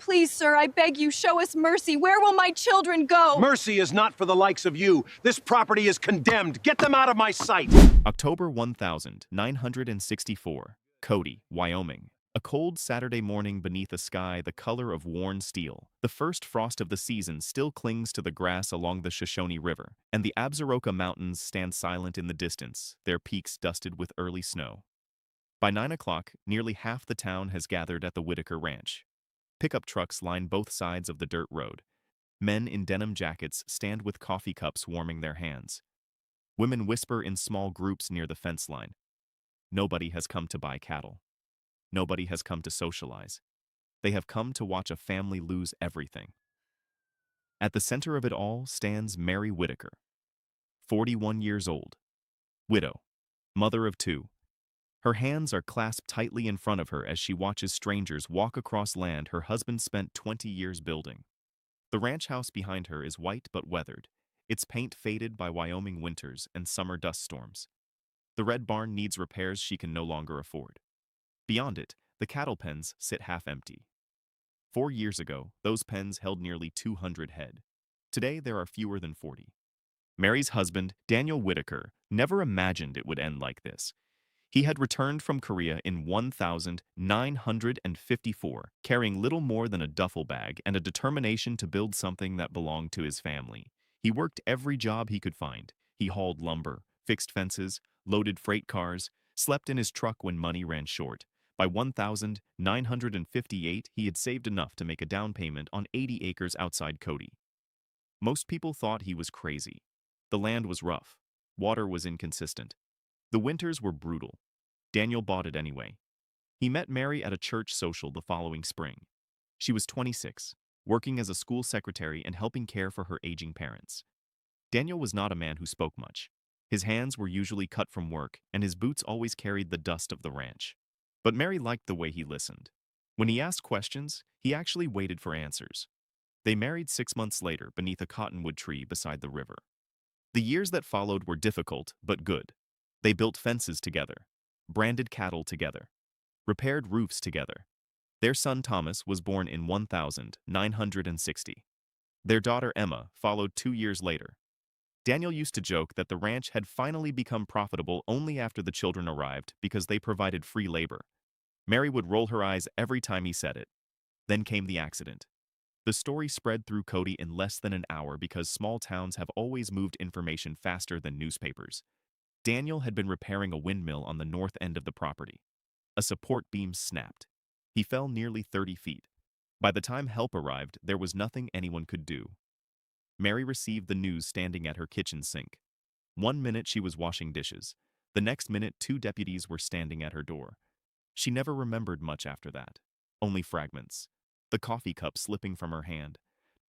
Please, sir, I beg you, show us mercy. Where will my children go? Mercy is not for the likes of you. This property is condemned. Get them out of my sight. October 1964, Cody, Wyoming. A cold Saturday morning beneath a sky the color of worn steel. The first frost of the season still clings to the grass along the Shoshone River, and the Absaroka Mountains stand silent in the distance, their peaks dusted with early snow. By 9 o'clock, nearly half the town has gathered at the Whitaker Ranch. Pickup trucks line both sides of the dirt road. Men in denim jackets stand with coffee cups warming their hands. Women whisper in small groups near the fence line. Nobody has come to buy cattle. Nobody has come to socialize. They have come to watch a family lose everything. At the center of it all stands Mary Whitaker, 41 years old, widow, mother of two. Her hands are clasped tightly in front of her as she watches strangers walk across land her husband spent 20 years building. The ranch house behind her is white but weathered, its paint faded by Wyoming winters and summer dust storms. The red barn needs repairs she can no longer afford. Beyond it, the cattle pens sit half empty. 4 years ago, those pens held nearly 200 head. Today, there are fewer than 40. Mary's husband, Daniel Whitaker, never imagined it would end like this. He had returned from Korea in 1954, carrying little more than a duffel bag and a determination to build something that belonged to his family. He worked every job he could find. He hauled lumber, fixed fences, loaded freight cars, slept in his truck when money ran short. By 1958, he had saved enough to make a down payment on 80 acres outside Cody. Most people thought he was crazy. The land was rough. Water was inconsistent. The winters were brutal. Daniel bought it anyway. He met Mary at a church social the following spring. She was 26, working as a school secretary and helping care for her aging parents. Daniel was not a man who spoke much. His hands were usually cut from work, and his boots always carried the dust of the ranch. But Mary liked the way he listened. When he asked questions, he actually waited for answers. They married 6 months later beneath a cottonwood tree beside the river. The years that followed were difficult, but good. They built fences together, branded cattle together, repaired roofs together. Their son Thomas was born in 1960. Their daughter Emma followed 2 years later. Daniel used to joke that the ranch had finally become profitable only after the children arrived because they provided free labor. Mary would roll her eyes every time he said it. Then came the accident. The story spread through Cody in less than an hour because small towns have always moved information faster than newspapers. Daniel had been repairing a windmill on the north end of the property. A support beam snapped. He fell nearly 30 feet. By the time help arrived, there was nothing anyone could do. Mary received the news standing at her kitchen sink. 1 minute she was washing dishes. The next minute 2 deputies were standing at her door. She never remembered much after that. Only fragments. The coffee cup slipping from her hand.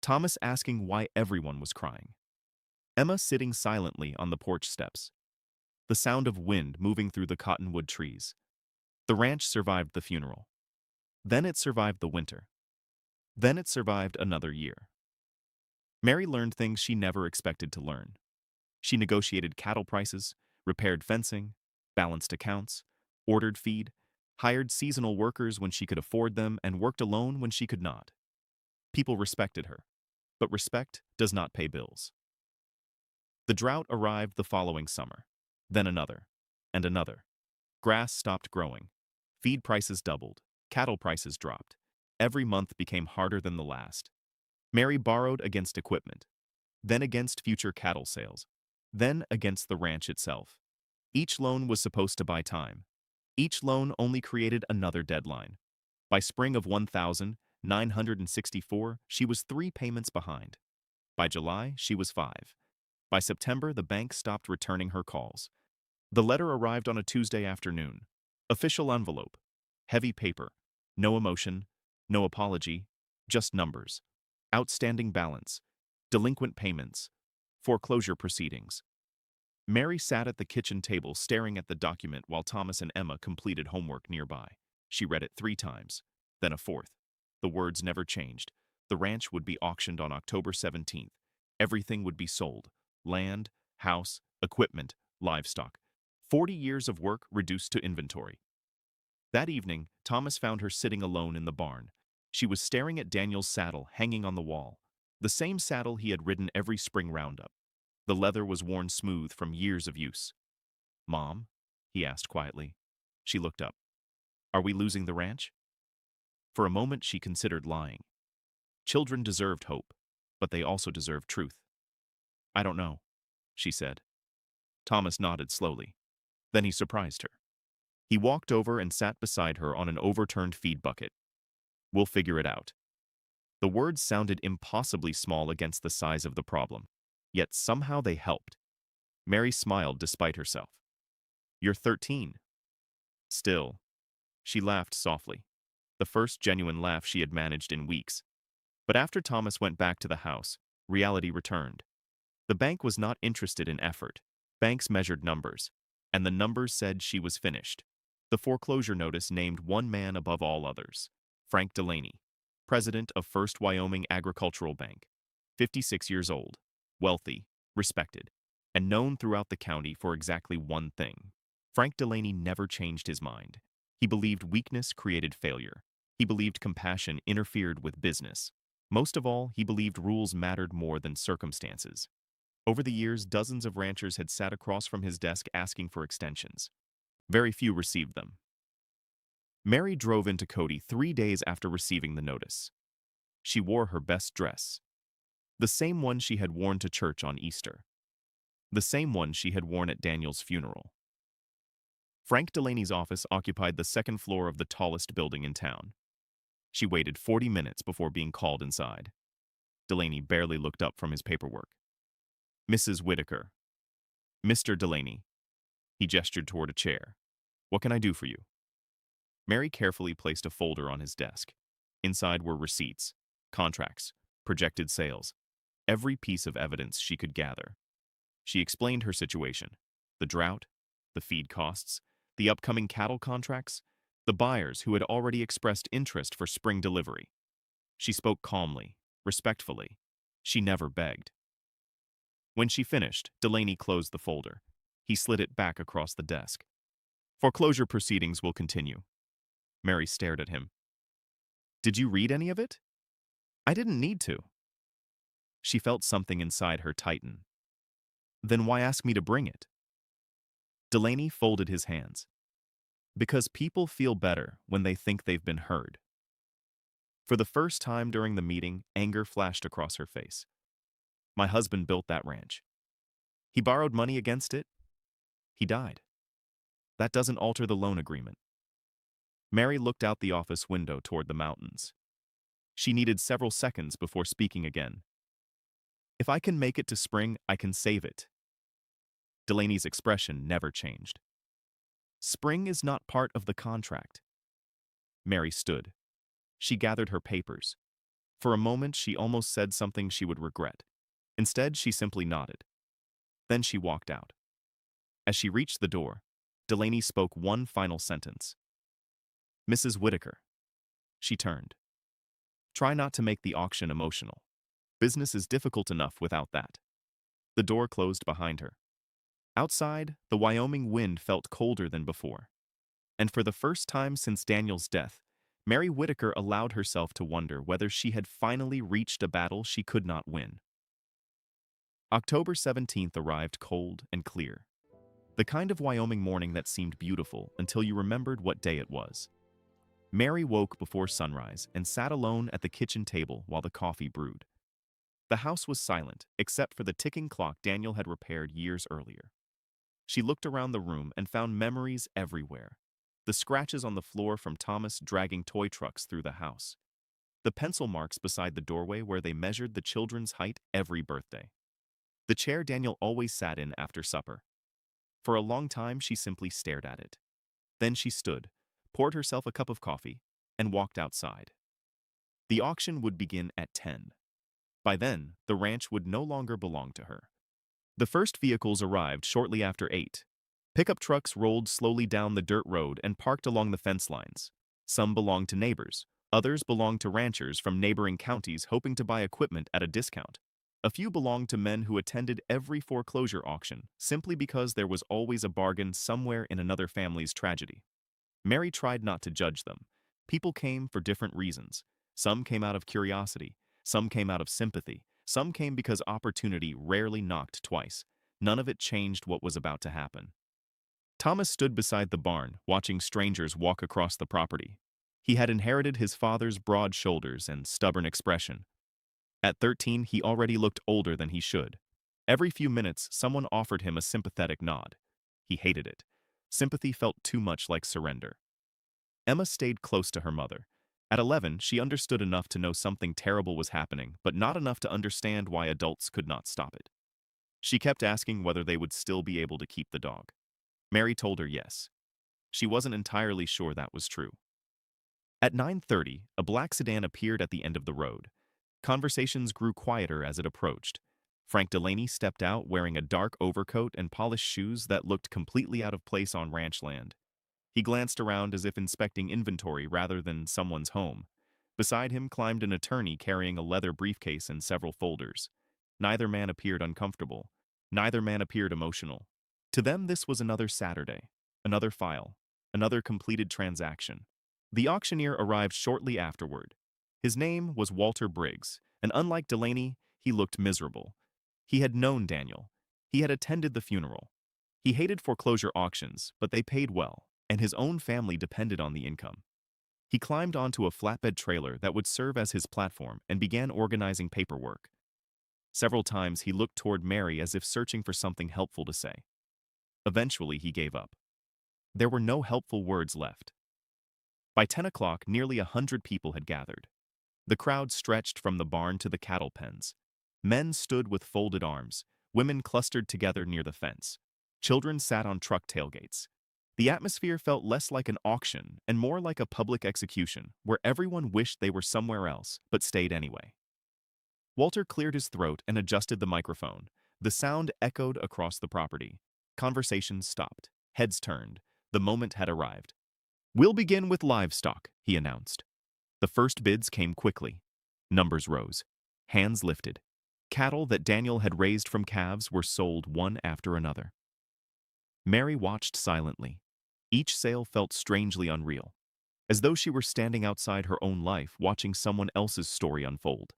Thomas asking why everyone was crying. Emma sitting silently on the porch steps. The sound of wind moving through the cottonwood trees. The ranch survived the funeral. Then it survived the winter. Then it survived another year. Mary learned things she never expected to learn. She negotiated cattle prices, repaired fencing, balanced accounts, ordered feed, hired seasonal workers when she could afford them, and worked alone when she could not. People respected her, but respect does not pay bills. The drought arrived the following summer, then another, and another. Grass stopped growing. Feed prices doubled. Cattle prices dropped. Every month became harder than the last. Mary borrowed against equipment, then against future cattle sales, then against the ranch itself. Each loan was supposed to buy time. Each loan only created another deadline. By spring of 1964, she was 3 payments behind. By July, she was 5. By September, the bank stopped returning her calls. The letter arrived on a Tuesday afternoon. Official envelope. Heavy paper. No emotion. No apology. Just numbers. Outstanding balance. Delinquent payments. Foreclosure proceedings. Mary sat at the kitchen table staring at the document while Thomas and Emma completed homework nearby. She read it 3 times, then a 4th. The words never changed. The ranch would be auctioned on October 17th. Everything would be sold. Land, house, equipment, livestock. 40 years of work reduced to inventory. That evening, Thomas found her sitting alone in the barn. She was staring at Daniel's saddle hanging on the wall, the same saddle he had ridden every spring roundup. The leather was worn smooth from years of use. "Mom?" he asked quietly. She looked up. "Are we losing the ranch?" For a moment she considered lying. Children deserved hope, but they also deserved truth. "I don't know," she said. Thomas nodded slowly. Then he surprised her. He walked over and sat beside her on an overturned feed bucket. "We'll figure it out." The words sounded impossibly small against the size of the problem, yet somehow they helped. Mary smiled despite herself. "You're 13. Still." She laughed softly, the first genuine laugh she had managed in weeks. But after Thomas went back to the house, reality returned. The bank was not interested in effort. Banks measured numbers, and the numbers said she was finished. The foreclosure notice named one man above all others: Frank Delaney, president of First Wyoming Agricultural Bank, 56 years old, wealthy, respected, and known throughout the county for exactly one thing. Frank Delaney never changed his mind. He believed weakness created failure. He believed compassion interfered with business. Most of all, he believed rules mattered more than circumstances. Over the years, dozens of ranchers had sat across from his desk asking for extensions. Very few received them. Mary drove into Cody 3 days after receiving the notice. She wore her best dress, the same one she had worn to church on Easter, the same one she had worn at Daniel's funeral. Frank Delaney's office occupied the second floor of the tallest building in town. She waited 40 minutes before being called inside. Delaney barely looked up from his paperwork. "Mrs. Whitaker." "Mr. Delaney." He gestured toward a chair. "What can I do for you?" Mary carefully placed a folder on his desk. Inside were receipts, contracts, projected sales, every piece of evidence she could gather. She explained her situation: the drought, the feed costs, the upcoming cattle contracts, the buyers who had already expressed interest for spring delivery. She spoke calmly, respectfully. She never begged. When she finished, Delaney closed the folder. He slid it back across the desk. "Foreclosure proceedings will continue." Mary stared at him. "Did you read any of it?" "I didn't need to." She felt something inside her tighten. "Then why ask me to bring it?" Delaney folded his hands. "Because people feel better when they think they've been heard." For the first time during the meeting, anger flashed across her face. "My husband built that ranch. He borrowed money against it. He died. That doesn't alter the loan agreement." Mary looked out the office window toward the mountains. She needed several seconds before speaking again. "If I can make it to spring, I can save it." Delaney's expression never changed. "Spring is not part of the contract." Mary stood. She gathered her papers. For a moment, she almost said something she would regret. Instead, she simply nodded. Then she walked out. As she reached the door, Delaney spoke one final sentence. "Mrs. Whitaker." She turned. "Try not to make the auction emotional. Business is difficult enough without that." The door closed behind her. Outside, the Wyoming wind felt colder than before. And for the first time since Daniel's death, Mary Whitaker allowed herself to wonder whether she had finally reached a battle she could not win. October 17th arrived cold and clear. The kind of Wyoming morning that seemed beautiful until you remembered what day it was. Mary woke before sunrise and sat alone at the kitchen table while the coffee brewed. The house was silent, except for the ticking clock Daniel had repaired years earlier. She looked around the room and found memories everywhere. The scratches on the floor from Thomas dragging toy trucks through the house. The pencil marks beside the doorway where they measured the children's height every birthday. The chair Daniel always sat in after supper. For a long time, she simply stared at it. Then she stood, poured herself a cup of coffee, and walked outside. The auction would begin at 10. By then, the ranch would no longer belong to her. The first vehicles arrived shortly after 8. Pickup trucks rolled slowly down the dirt road and parked along the fence lines. Some belonged to neighbors. Others belonged to ranchers from neighboring counties hoping to buy equipment at a discount. A few belonged to men who attended every foreclosure auction simply because there was always a bargain somewhere in another family's tragedy. Mary tried not to judge them. People came for different reasons. Some came out of curiosity, some came out of sympathy, some came because opportunity rarely knocked twice. None of it changed what was about to happen. Thomas stood beside the barn, watching strangers walk across the property. He had inherited his father's broad shoulders and stubborn expression. At 13, he already looked older than he should. Every few minutes, someone offered him a sympathetic nod. He hated it. Sympathy felt too much like surrender. Emma stayed close to her mother. At 11, she understood enough to know something terrible was happening, but not enough to understand why adults could not stop it. She kept asking whether they would still be able to keep the dog. Mary told her yes. She wasn't entirely sure that was true. At 9:30, a black sedan appeared at the end of the road. Conversations grew quieter as it approached. Frank Delaney stepped out wearing a dark overcoat and polished shoes that looked completely out of place on ranch land. He glanced around as if inspecting inventory rather than someone's home. Beside him climbed an attorney carrying a leather briefcase and several folders. Neither man appeared uncomfortable. Neither man appeared emotional. To them, this was another Saturday, another file, another completed transaction. The auctioneer arrived shortly afterward. His name was Walter Briggs, and unlike Delaney, he looked miserable. He had known Daniel. He had attended the funeral. He hated foreclosure auctions, but they paid well, and his own family depended on the income. He climbed onto a flatbed trailer that would serve as his platform and began organizing paperwork. Several times he looked toward Mary as if searching for something helpful to say. Eventually, he gave up. There were no helpful words left. By 10 o'clock, nearly 100 people had gathered. The crowd stretched from the barn to the cattle pens. Men stood with folded arms. Women clustered together near the fence. Children sat on truck tailgates. The atmosphere felt less like an auction and more like a public execution, where everyone wished they were somewhere else, but stayed anyway. Walter cleared his throat and adjusted the microphone. The sound echoed across the property. Conversations stopped. Heads turned. The moment had arrived. "We'll begin with livestock," he announced. The first bids came quickly. Numbers rose. Hands lifted. Cattle that Daniel had raised from calves were sold one after another. Mary watched silently. Each sale felt strangely unreal, as though she were standing outside her own life watching someone else's story unfold.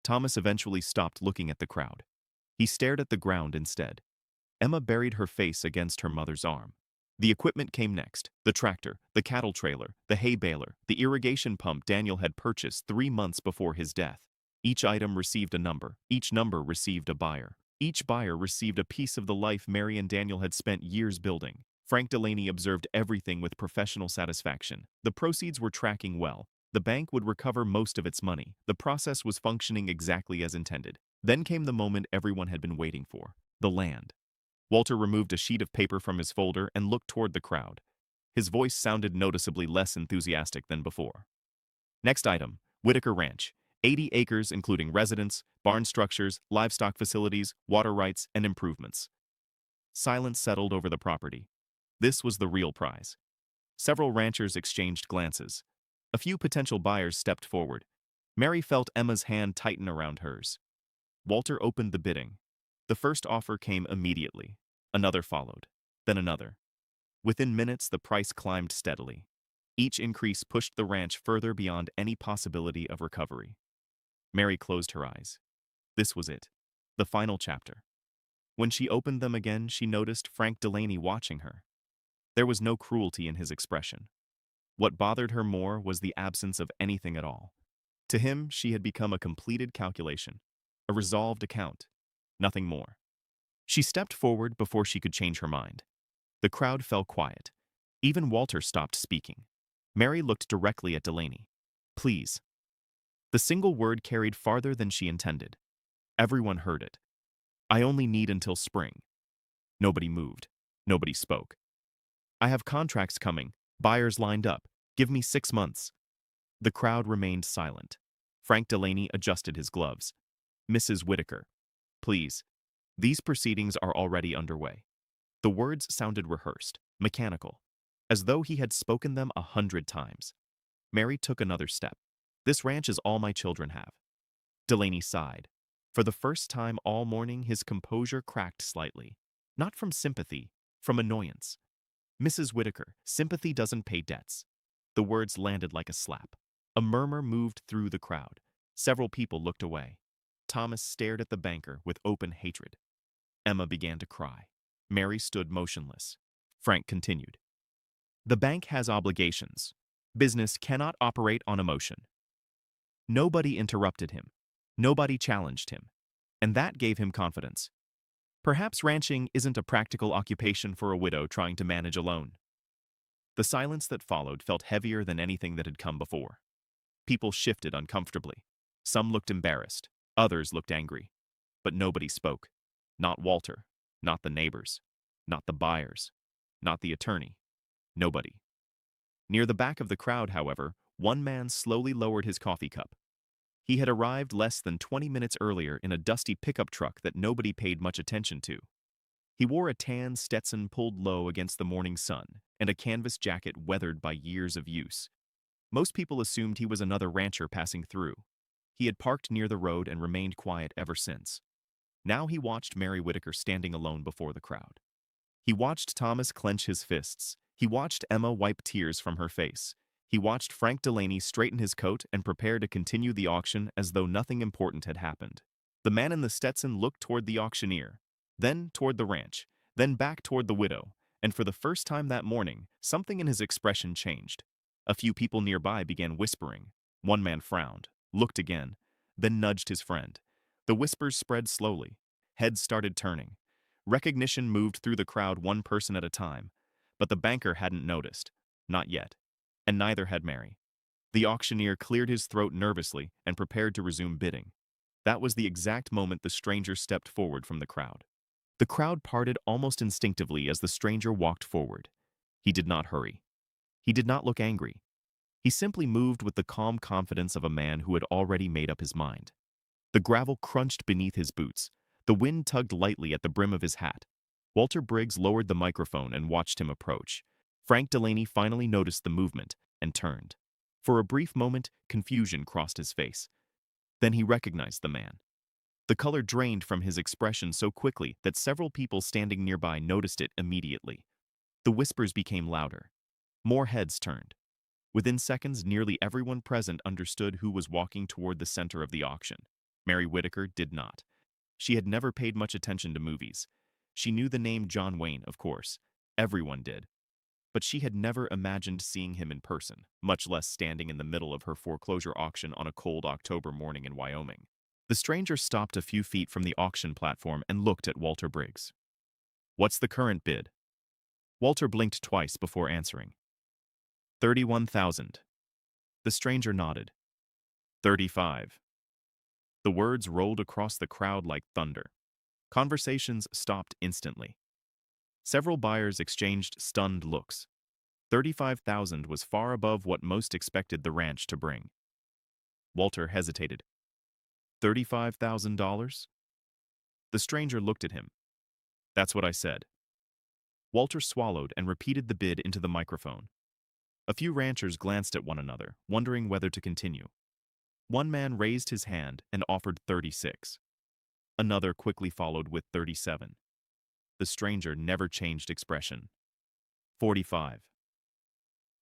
Thomas eventually stopped looking at the crowd. He stared at the ground instead. Emma buried her face against her mother's arm. The equipment came next: the tractor, the cattle trailer, the hay baler, the irrigation pump Daniel had purchased 3 months before his death. Each item received a number. Each number received a buyer. Each buyer received a piece of the life Mary and Daniel had spent years building. Frank Delaney observed everything with professional satisfaction. The proceeds were tracking well. The bank would recover most of its money. The process was functioning exactly as intended. Then came the moment everyone had been waiting for: the land. Walter removed a sheet of paper from his folder and looked toward the crowd. His voice sounded noticeably less enthusiastic than before. Next item: Whitaker Ranch. 80 acres including residence, barn structures, livestock facilities, water rights, and improvements. Silence settled over the property. This was the real prize. Several ranchers exchanged glances. A few potential buyers stepped forward. Mary felt Emma's hand tighten around hers. Walter opened the bidding. The first offer came immediately. Another followed. Then another. Within minutes, the price climbed steadily. Each increase pushed the ranch further beyond any possibility of recovery. Mary closed her eyes. This was it. The final chapter. When she opened them again, she noticed Frank Delaney watching her. There was no cruelty in his expression. What bothered her more was the absence of anything at all. To him, she had become a completed calculation, a resolved account, nothing more. She stepped forward before she could change her mind. The crowd fell quiet. Even Walter stopped speaking. Mary looked directly at Delaney. "Please." The single word carried farther than she intended. Everyone heard it. "I only need until spring." Nobody moved. Nobody spoke. "I have contracts coming, buyers lined up. Give me 6 months." The crowd remained silent. Frank Delaney adjusted his gloves. "Mrs. Whitaker, please. These proceedings are already underway." The words sounded rehearsed, mechanical, as though he had spoken them 100 times. Mary took another step. "This ranch is all my children have." Delaney sighed. For the first time all morning, his composure cracked slightly. Not from sympathy, from annoyance. "Mrs. Whitaker, sympathy doesn't pay debts." The words landed like a slap. A murmur moved through the crowd. Several people looked away. Thomas stared at the banker with open hatred. Emma began to cry. Mary stood motionless. Frank continued. The bank has obligations. Business cannot operate on emotion. Nobody interrupted him. Nobody challenged him. And that gave him confidence. Perhaps ranching isn't a practical occupation for a widow trying to manage alone. The silence that followed felt heavier than anything that had come before. People shifted uncomfortably. Some looked embarrassed. Others looked angry. But nobody spoke. Not Walter. Not the neighbors. Not the buyers. Not the attorney. Nobody. Near the back of the crowd, however, one man slowly lowered his coffee cup. He had arrived less than 20 minutes earlier in a dusty pickup truck that nobody paid much attention to. He wore a tan Stetson pulled low against the morning sun and a canvas jacket weathered by years of use. Most people assumed he was another rancher passing through. He had parked near the road and remained quiet ever since. Now he watched Mary Whitaker standing alone before the crowd. He watched Thomas clench his fists. He watched Emma wipe tears from her face. He watched Frank Delaney straighten his coat and prepare to continue the auction as though nothing important had happened. The man in the Stetson looked toward the auctioneer, then toward the ranch, then back toward the widow, and for the first time that morning, something in his expression changed. A few people nearby began whispering. One man frowned, looked again, then nudged his friend. The whispers spread slowly. Heads started turning. Recognition moved through the crowd one person at a time, but the banker hadn't noticed. Not yet. And neither had Mary. The auctioneer cleared his throat nervously and prepared to resume bidding. That was the exact moment the stranger stepped forward from the crowd. The crowd parted almost instinctively as the stranger walked forward. He did not hurry. He did not look angry. He simply moved with the calm confidence of a man who had already made up his mind. The gravel crunched beneath his boots. The wind tugged lightly at the brim of his hat. Walter Briggs lowered the microphone and watched him approach. Frank Delaney finally noticed the movement and turned. For a brief moment, confusion crossed his face. Then he recognized the man. The color drained from his expression so quickly that several people standing nearby noticed it immediately. The whispers became louder. More heads turned. Within seconds, nearly everyone present understood who was walking toward the center of the auction. Mary Whitaker did not. She had never paid much attention to movies. She knew the name John Wayne, of course. Everyone did. But she had never imagined seeing him in person, much less standing in the middle of her foreclosure auction on a cold October morning in Wyoming. The stranger stopped a few feet from the auction platform and looked at Walter Briggs. "What's the current bid?" Walter blinked twice before answering. 31,000. The stranger nodded. 35. The words rolled across the crowd like thunder. Conversations stopped instantly. Several buyers exchanged stunned looks. 35,000 was far above what most expected the ranch to bring. Walter hesitated. $35,000? The stranger looked at him. "That's what I said." Walter swallowed and repeated the bid into the microphone. A few ranchers glanced at one another, wondering whether to continue. One man raised his hand and offered 36. Another quickly followed with 37. The stranger never changed expression. 45.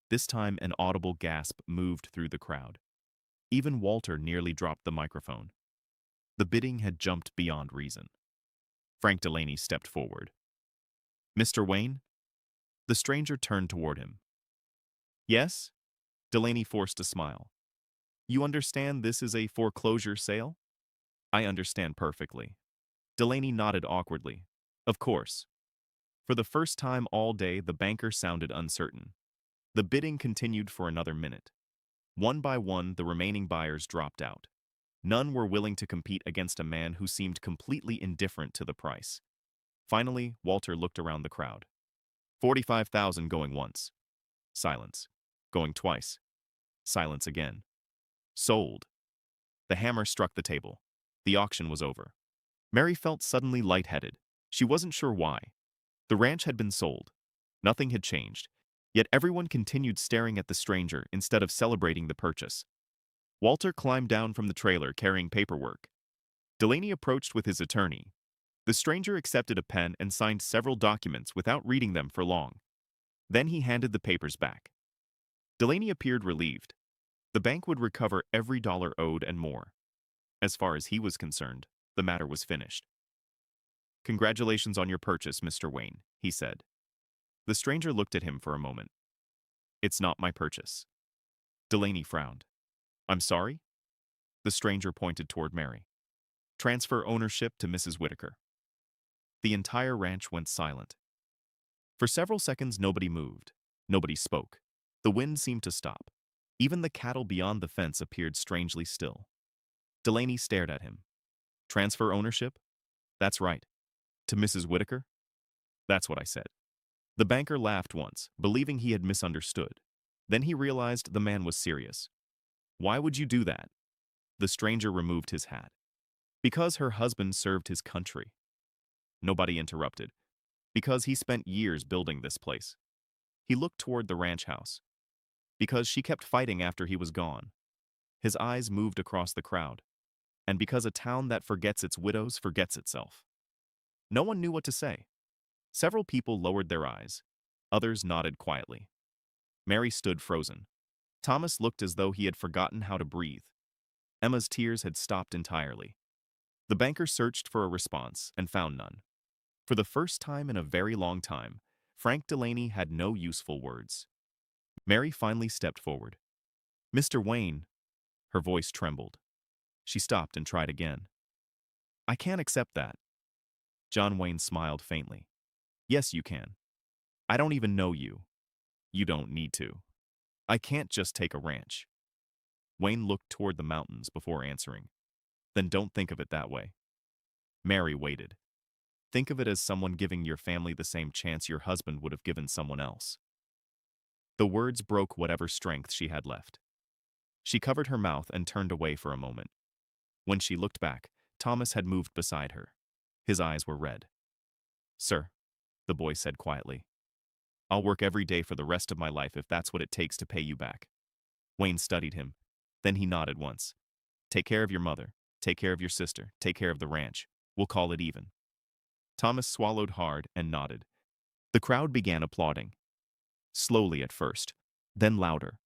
This time an audible gasp moved through the crowd. Even Walter nearly dropped the microphone. The bidding had jumped beyond reason. Frank Delaney stepped forward. "Mr. Wayne?" The stranger turned toward him. "Yes?" Delaney forced a smile. "You understand this is a foreclosure sale?" "I understand perfectly." Delaney nodded awkwardly. "Of course." For the first time all day, the banker sounded uncertain. The bidding continued for another minute. One by one, the remaining buyers dropped out. None were willing to compete against a man who seemed completely indifferent to the price. Finally, Walter looked around the crowd. 45,000 going once. Silence. Going twice. Silence again. Sold. The hammer struck the table. The auction was over. Mary felt suddenly lightheaded. She wasn't sure why. The ranch had been sold. Nothing had changed. Yet everyone continued staring at the stranger instead of celebrating the purchase. Walter climbed down from the trailer carrying paperwork. Delaney approached with his attorney. The stranger accepted a pen and signed several documents without reading them for long. Then he handed the papers back. Delaney appeared relieved. The bank would recover every dollar owed and more. As far as he was concerned, the matter was finished. "Congratulations on your purchase, Mr. Wayne," he said. The stranger looked at him for a moment. "It's not my purchase." Delaney frowned. "I'm sorry?" The stranger pointed toward Mary. "Transfer ownership to Mrs. Whitaker." The entire ranch went silent. For several seconds, nobody moved. Nobody spoke. The wind seemed to stop. Even the cattle beyond the fence appeared strangely still. Delaney stared at him. "Transfer ownership? That's right. To Mrs. Whitaker? That's what I said." The banker laughed once, believing he had misunderstood. Then he realized the man was serious. "Why would you do that?" The stranger removed his hat. "Because her husband served his country." Nobody interrupted. "Because he spent years building this place." He looked toward the ranch house. "Because she kept fighting after he was gone." His eyes moved across the crowd. "And because a town that forgets its widows forgets itself." No one knew what to say. Several people lowered their eyes. Others nodded quietly. Mary stood frozen. Thomas looked as though he had forgotten how to breathe. Emma's tears had stopped entirely. The banker searched for a response and found none. For the first time in a very long time, Frank Delaney had no useful words. Mary finally stepped forward. "Mr. Wayne." Her voice trembled. She stopped and tried again. "I can't accept that." John Wayne smiled faintly. "Yes, you can. I don't even know you. You don't need to. I can't just take a ranch." Wayne looked toward the mountains before answering. "Then don't think of it that way." Mary waited. "Think of it as someone giving your family the same chance your husband would have given someone else." The words broke whatever strength she had left. She covered her mouth and turned away for a moment. When she looked back, Thomas had moved beside her. His eyes were red. "Sir," the boy said quietly, "I'll work every day for the rest of my life if that's what it takes to pay you back." Wayne studied him. Then he nodded once. "Take care of your mother. Take care of your sister. Take care of the ranch. We'll call it even." Thomas swallowed hard and nodded. The crowd began applauding. Slowly at first, then louder.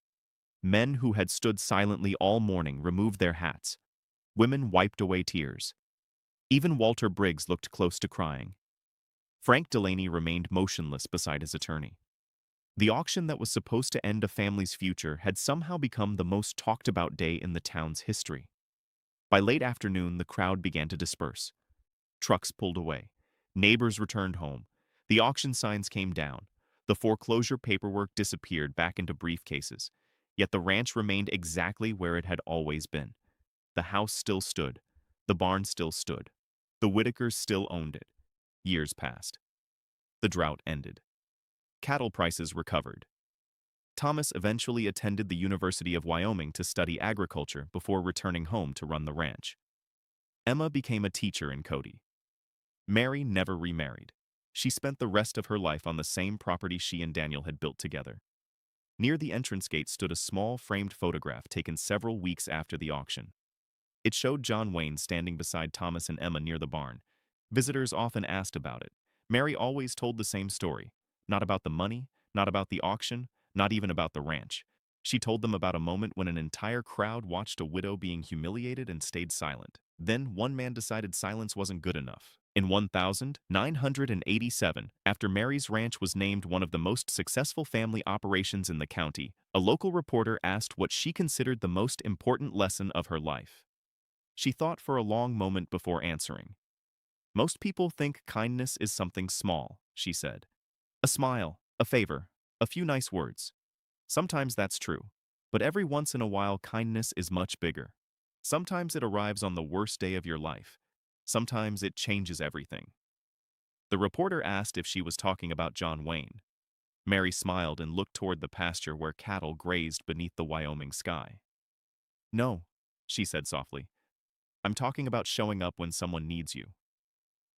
Men who had stood silently all morning removed their hats. Women wiped away tears. Even Walter Briggs looked close to crying. Frank Delaney remained motionless beside his attorney. The auction that was supposed to end a family's future had somehow become the most talked about day in the town's history. By late afternoon, the crowd began to disperse. Trucks pulled away. Neighbors returned home. The auction signs came down. The foreclosure paperwork disappeared back into briefcases. Yet the ranch remained exactly where it had always been. The house still stood. The barn still stood. The Whitakers still owned it. Years passed. The drought ended. Cattle prices recovered. Thomas eventually attended the University of Wyoming to study agriculture before returning home to run the ranch. Emma became a teacher in Cody. Mary never remarried. She spent the rest of her life on the same property she and Daniel had built together. Near the entrance gate stood a small framed photograph taken several weeks after the auction. It showed John Wayne standing beside Thomas and Emma near the barn. Visitors often asked about it. Mary always told the same story. Not about the money, not about the auction, not even about the ranch. She told them about a moment when an entire crowd watched a widow being humiliated and stayed silent. Then one man decided silence wasn't good enough. In 1987, after Mary's ranch was named one of the most successful family operations in the county, a local reporter asked what she considered the most important lesson of her life. She thought for a long moment before answering. "Most people think kindness is something small," she said. "A smile, a favor, a few nice words. Sometimes that's true, but every once in a while kindness is much bigger. Sometimes it arrives on the worst day of your life. Sometimes it changes everything." The reporter asked if she was talking about John Wayne. Mary smiled and looked toward the pasture where cattle grazed beneath the Wyoming sky. "No," she said softly. "I'm talking about showing up when someone needs you."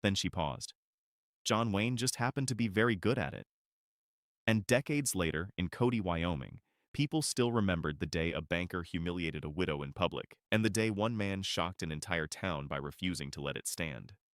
Then she paused. John Wayne just happened to be very good at it. And decades later, in Cody, Wyoming, people still remembered the day a banker humiliated a widow in public, and the day one man shocked an entire town by refusing to let it stand.